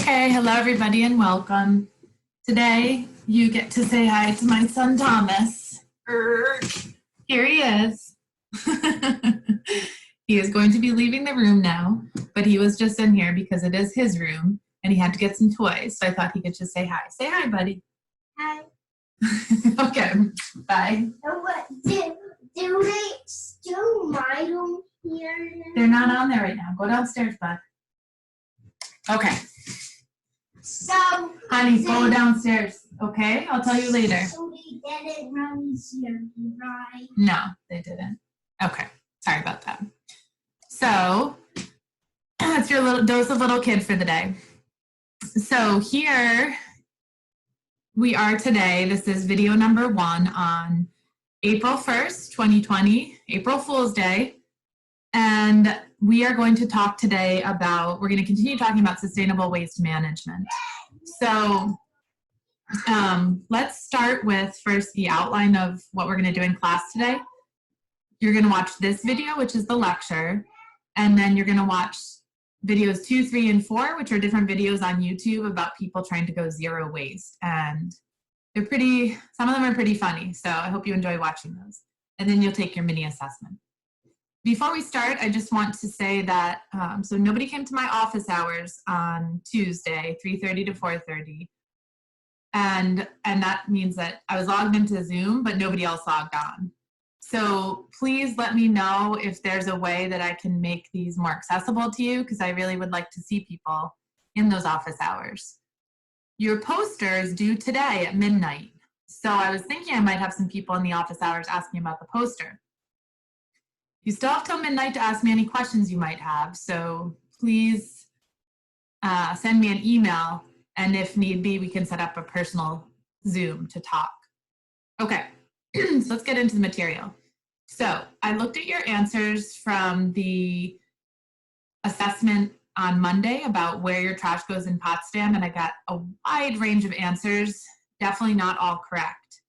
Okay, hello everybody and welcome. Today you get to say hi to my son Thomas. Here he is. He is going to be leaving the room now, but he was just in here because it is his room and he had to get some toys, so I thought he could just say hi. Say hi, buddy. Hi. Okay, bye. Do they still ride them here? They're not on there right now. Go downstairs, bud. Okay. So, honey, go downstairs, okay? I'll tell you later. So they didn't run here, right? No, they didn't. Okay, sorry about that. So, that's your little dose of little kid for the day. So here we are today. This is video number 1 on April 1st, 2020, April Fool's Day. And we are going to talk today about, we're going to continue talking about sustainable waste management. So let's start with first the outline of what we're going to do in class today. You're going to watch this video, which is the lecture, and then you're going to watch videos 2, 3, and 4, which are different videos on YouTube about people trying to go zero waste. And they're pretty, some of them are pretty funny, so I hope you enjoy watching those. And then you'll take your mini assessment. Before we start, I just want to say that, so nobody came to my office hours on Tuesday, 3:30 to 4:30. And that means that I was logged into Zoom, but nobody else logged on. So please let me know if there's a way that I can make these more accessible to you, because I really would like to see people in those office hours. Your poster is due today at midnight. So I was thinking I might have some people in the office hours asking about the poster. You still have till midnight to ask me any questions you might have, so please send me an email, and if need be, we can set up a personal Zoom to talk. Okay, so let's get into the material. So I looked at your answers from the assessment on Monday about where your trash goes in Potsdam, and I got a wide range of answers, definitely not all correct.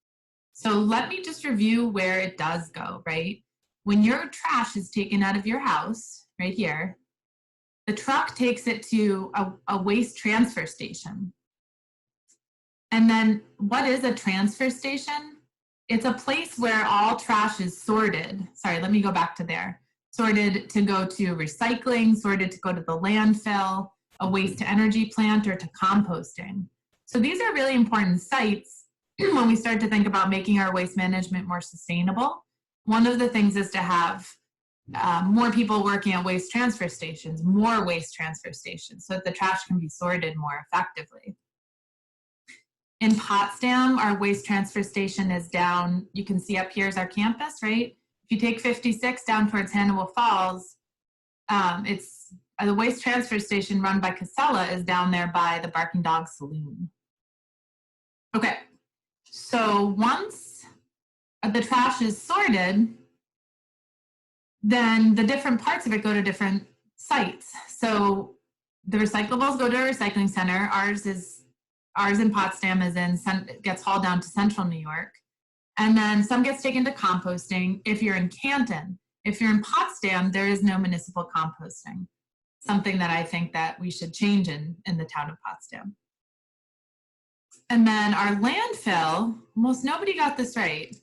So let me just review where it does go, right? When your trash is taken out of your house, right here, the truck takes it to a waste transfer station. And then what is a transfer station? It's a place where all trash is sorted. Sorry, let me go back to there. Sorted to go to recycling, sorted to go to the landfill, a waste to energy plant, or to composting. So these are really important sites when we start to think about making our waste management more sustainable. One of the things is to have more people working at waste transfer stations, more waste transfer stations, so that the trash can be sorted more effectively. In Potsdam, our waste transfer station is down, you can see up here is our campus, right? If you take 56 down towards Hannibal Falls, it's the waste transfer station run by Casella is down there by the Barking Dog Saloon. Okay, so once the trash is sorted, then the different parts of it go to different sites. So the recyclables go to a recycling center. Ours in Potsdam gets hauled down to Central New York. And then some gets taken to composting if you're in Canton. If you're in Potsdam, there is no municipal composting. Something that I think that we should change in the town of Potsdam. And then our landfill, almost nobody got this right,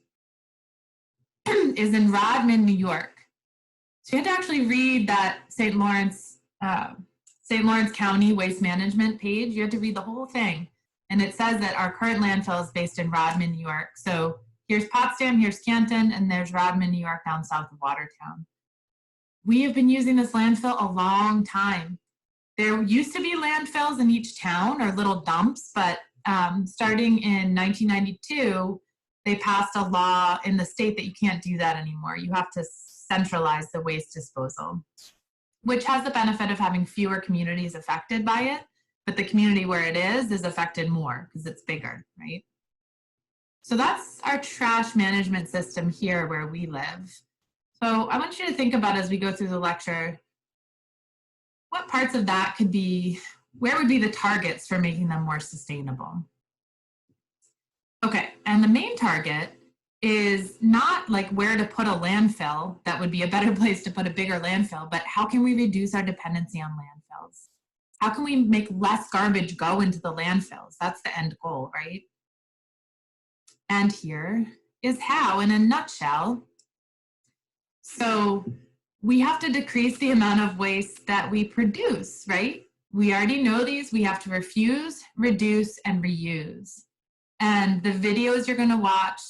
is in Rodman, New York. So you had to actually read that St. Lawrence County Waste Management page. You had to read the whole thing. And it says that our current landfill is based in Rodman, New York. So here's Potsdam, here's Canton, and there's Rodman, New York, down south of Watertown. We have been using this landfill a long time. There used to be landfills in each town, or little dumps, but starting in 1992, they passed a law in the state that you can't do that anymore. You have to centralize the waste disposal, which has the benefit of having fewer communities affected by it, but the community where it is affected more because it's bigger, right? So that's our trash management system here where we live. So I want you to think about as we go through the lecture, what parts of that could be, where would be the targets for making them more sustainable? Okay, and the main target is not like where to put a landfill. That would be a better place to put a bigger landfill, but how can we reduce our dependency on landfills? How can we make less garbage go into the landfills? That's the end goal, right? And here is how in a nutshell. So we have to decrease the amount of waste that we produce, right? We already know these. We have to refuse, reduce, and reuse. And the videos you're going to watch,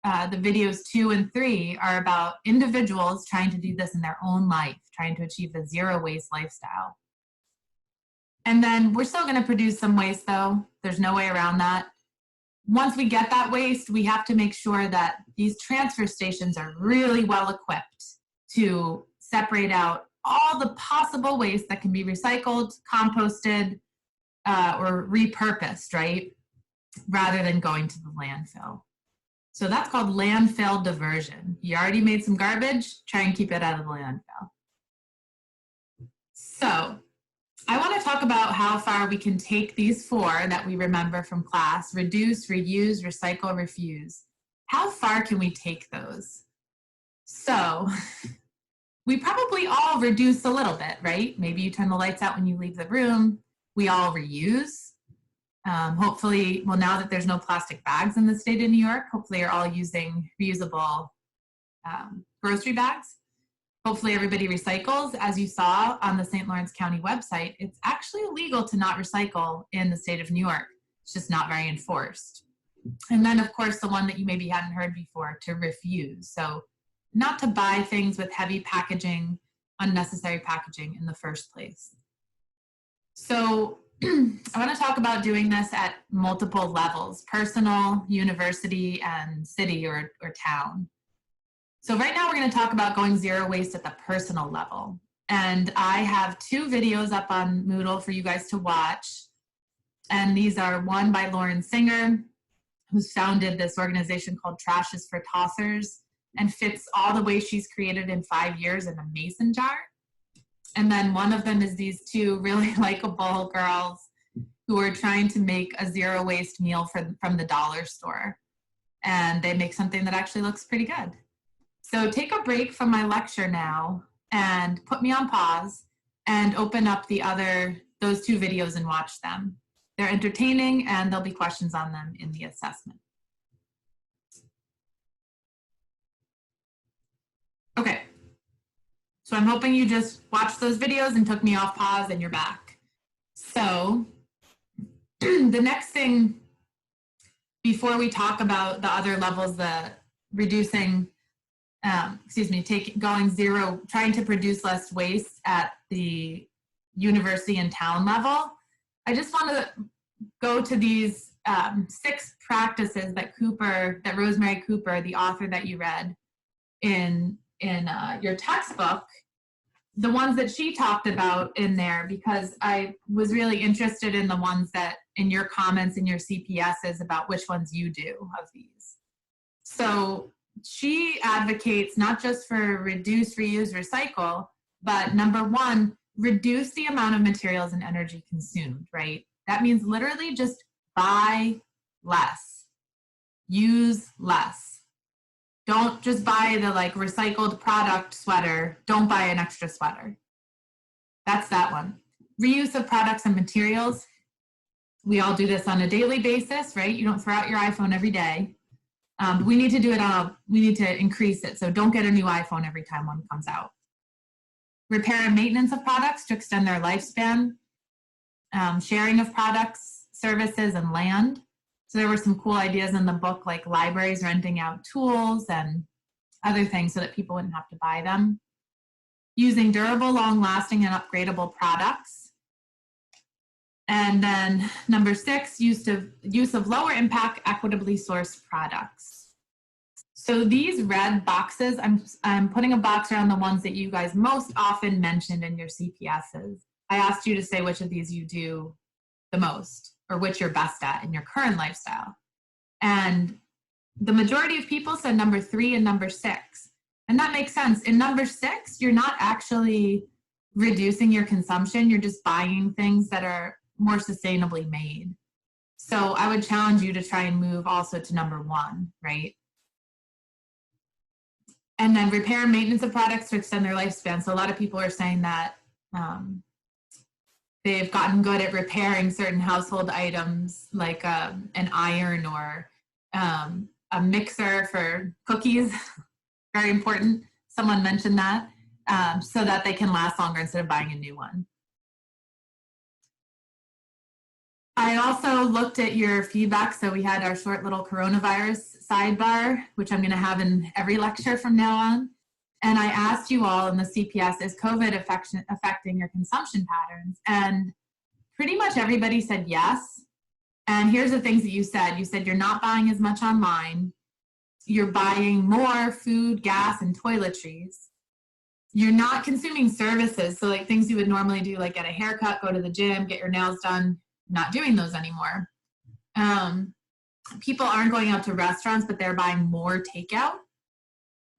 the videos 2 and 3, are about individuals trying to do this in their own life, trying to achieve the zero waste lifestyle. And then we're still going to produce some waste, though. There's no way around that. Once we get that waste, we have to make sure that these transfer stations are really well equipped to separate out all the possible waste that can be recycled, composted, or repurposed, right? Rather than going to the landfill. So that's called landfill diversion. You already made some garbage, try and keep it out of the landfill. So I want to talk about how far we can take these 4 that we remember from class: reduce, reuse, recycle, refuse. How far can we take those? So we probably all reduce a little bit, right? Maybe you turn the lights out when you leave the room. We all reuse. Hopefully, well, now that there's no plastic bags in the state of New York, hopefully you're all using reusable grocery bags. Hopefully everybody recycles. As you saw on the St. Lawrence County website, it's actually illegal to not recycle in the state of New York. It's just not very enforced. And then, of course, the one that you maybe hadn't heard before, to refuse. So not to buy things with heavy packaging, unnecessary packaging in the first place. So I want to talk about doing this at multiple levels: personal, university, and city or town. So right now we're going to talk about going zero waste at the personal level. And I have 2 videos up on Moodle for you guys to watch. And these are one by Lauren Singer, who's founded this organization called Trash is for Tossers and fits all the waste she's created in 5 years in a mason jar. And then one of them is these 2 really likable girls who are trying to make a zero waste meal from the dollar store. And they make something that actually looks pretty good. So take a break from my lecture now and put me on pause and open up those 2 videos and watch them. They're entertaining and there'll be questions on them in the assessment. Okay, so I'm hoping you just watched those videos and took me off pause and you're back. So the next thing, before we talk about the other levels, the reducing, going zero, trying to produce less waste at the university and town level, I just want to go to these 6 practices that Rosemary Cooper, the author that you read in your textbook, the ones that she talked about in there, because I was really interested in the ones that in your comments in your CPSs about which ones you do of these. So she advocates not just for reduce, reuse, recycle, but number 1, reduce the amount of materials and energy consumed, right? That means literally just buy less, use less. Don't just buy the recycled product sweater. Don't buy an extra sweater. That's that one. Reuse of products and materials. We all do this on a daily basis, right? You don't throw out your iPhone every day. We need to do it we need to increase it. So don't get a new iPhone every time one comes out. Repair and maintenance of products to extend their lifespan. Sharing of products, services, and land. So there were some cool ideas in the book, like libraries renting out tools and other things so that people wouldn't have to buy them. Using durable, long-lasting, and upgradable products. And then number 6, use of lower impact, equitably sourced products. So these red boxes, I'm putting a box around the ones that you guys most often mentioned in your CPSs. I asked you to say which of these you do the most, or which you're best at in your current lifestyle. And the majority of people said number 3 and number 6. And that makes sense. In number 6, you're not actually reducing your consumption. You're just buying things that are more sustainably made. So I would challenge you to try and move also to number 1, right? And then repair and maintenance of products to extend their lifespan. So a lot of people are saying that They've gotten good at repairing certain household items like an iron or a mixer for cookies. Very important. Someone mentioned that, so that they can last longer instead of buying a new one. I also looked at your feedback. So we had our short little coronavirus sidebar, which I'm going to have in every lecture from now on. And I asked you all in the CPS, is COVID affecting your consumption patterns? And pretty much everybody said yes. And here's the things that you said. You said you're not buying as much online. You're buying more food, gas, and toiletries. You're not consuming services. So like things you would normally do, like get a haircut, go to the gym, get your nails done, not doing those anymore. People aren't going out to restaurants, but they're buying more takeout,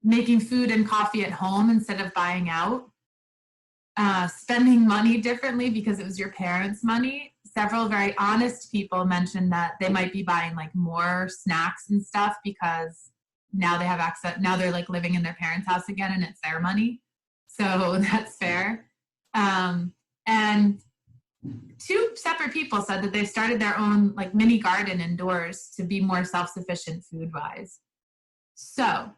making food and coffee at home instead of buying out, spending money differently because it was your parents' money. Several very honest people mentioned that they might be buying like more snacks and stuff because now they have access, now they're like living in their parents' house again and it's their money. So that's fair. And two separate people said that they've started their own like mini garden indoors to be more self-sufficient food-wise. So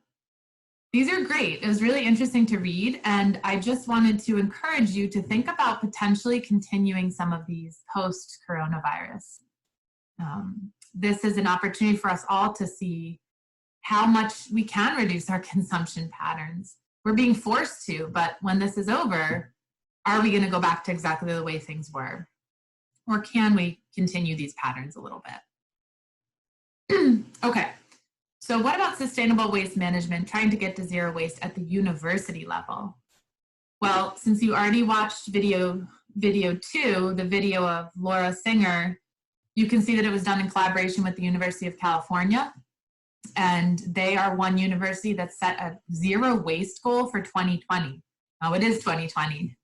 these are great. It was really interesting to read, and I just wanted to encourage you to think about potentially continuing some of these post-coronavirus. This is an opportunity for us all to see how much we can reduce our consumption patterns. We're being forced to, but when this is over, are we going to go back to exactly the way things were? Or can we continue these patterns a little bit? Okay, so what about sustainable waste management, trying to get to zero waste at the university level? Well, since you already watched video 2, the video of Laura Singer, you can see that it was done in collaboration with the University of California. And they are one university that set a zero waste goal for 2020. Oh, it is 2020.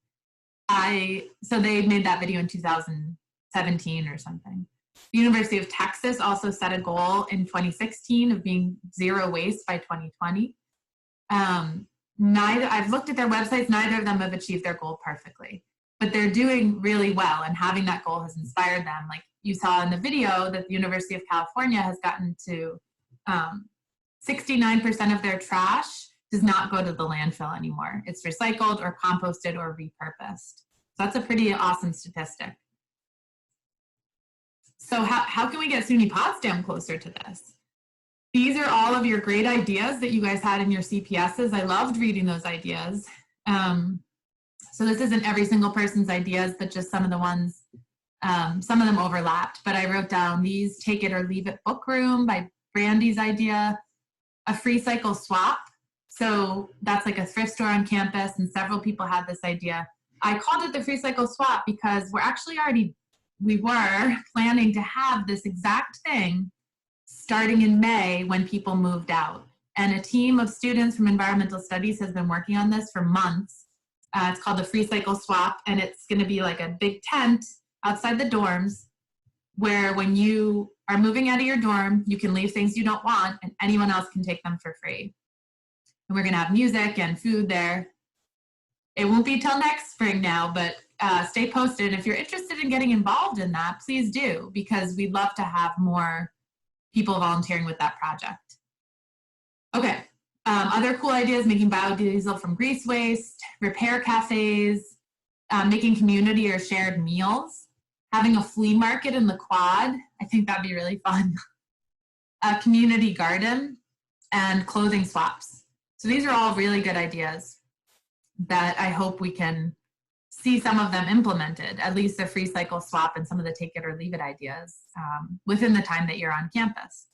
So they made that video in 2017 or something. The University of Texas also set a goal in 2016 of being zero waste by 2020. I've looked at their websites, neither of them have achieved their goal perfectly, but they're doing really well, and having that goal has inspired them. Like you saw in the video that the University of California has gotten to 69% of their trash does not go to the landfill anymore. It's recycled or composted or repurposed. So that's a pretty awesome statistic. So how can we get SUNY Potsdam closer to this? These are all of your great ideas that you guys had in your CPSs. I loved reading those ideas. So this isn't every single person's ideas, but just some of the ones, some of them overlapped. But I wrote down these: Take It or Leave It Book Room by Brandy's idea, a free cycle swap. So that's like a thrift store on campus, and several people had this idea. I called it the free cycle swap because we were planning to have this exact thing starting in May when people moved out. And a team of students from environmental studies has been working on this for months. It's called the free cycle swap, and it's going to be like a big tent outside the dorms where when you are moving out of your dorm, you can leave things you don't want and anyone else can take them for free. And we're going to have music and food there. It won't be till next spring now, but stay posted. If you're interested in getting involved in that, please do, because we'd love to have more people volunteering with that project. Okay, other cool ideas: making biodiesel from grease waste, repair cafes, making community or shared meals, having a flea market in the quad. I think that'd be really fun. A community garden, and clothing swaps. So these are all really good ideas that I hope we can see some of them implemented, at least the free cycle swap and some of the take it or leave it ideas within the time that you're on campus.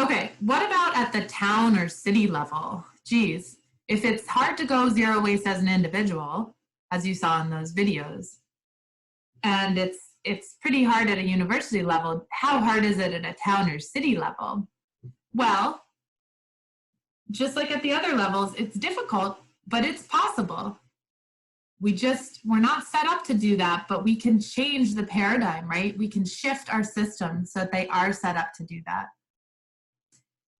Okay, what about at the town or city level? Geez, if it's hard to go zero waste as an individual, as you saw in those videos, and it's pretty hard at a university level, how hard is it at a town or city level? Well, just like at the other levels, it's difficult, but it's possible. We're not set up to do that, but we can change the paradigm, right? We can shift our systems so that they are set up to do that.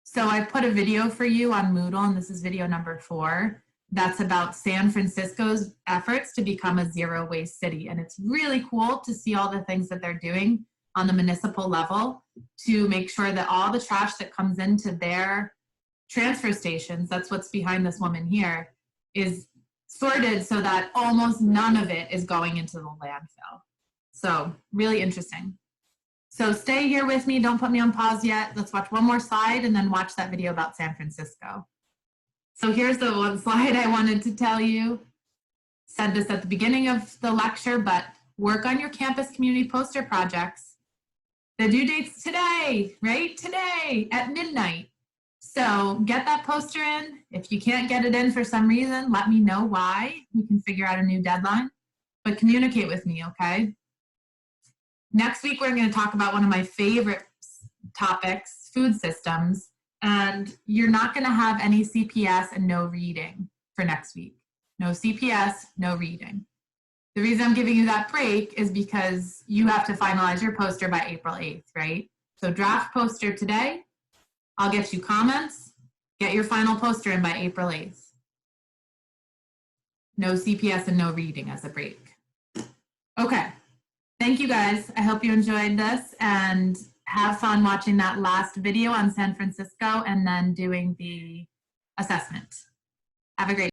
So I put a video for you on Moodle, and this is video number 4. that's about San Francisco's efforts to become a zero waste city. And it's really cool to see all the things that they're doing on the municipal level to make sure that all the trash that comes into their transfer stations, that's what's behind this woman here, is sorted so that almost none of it is going into the landfill. So really interesting. So stay here with me. Don't put me on pause yet. Let's watch one more slide and then watch that video about San Francisco. So here's the one slide I wanted to tell you. Said this at the beginning of the lecture, but work on your campus community poster projects. The due date's today, right? Today at midnight. So get that poster in. If you can't get it in for some reason, let me know why. We can figure out a new deadline, but communicate with me, okay? Next week, we're going to talk about one of my favorite topics, food systems, and you're not going to have any CPS and no reading for next week. No CPS, no reading. The reason I'm giving you that break is because you have to finalize your poster by April 8th, right? So draft poster today. I'll get you comments. Get your final poster in by April 8th. No CPS and no reading as a break. Okay. Thank you guys. I hope you enjoyed this and have fun watching that last video on San Francisco and then doing the assessment. Have a great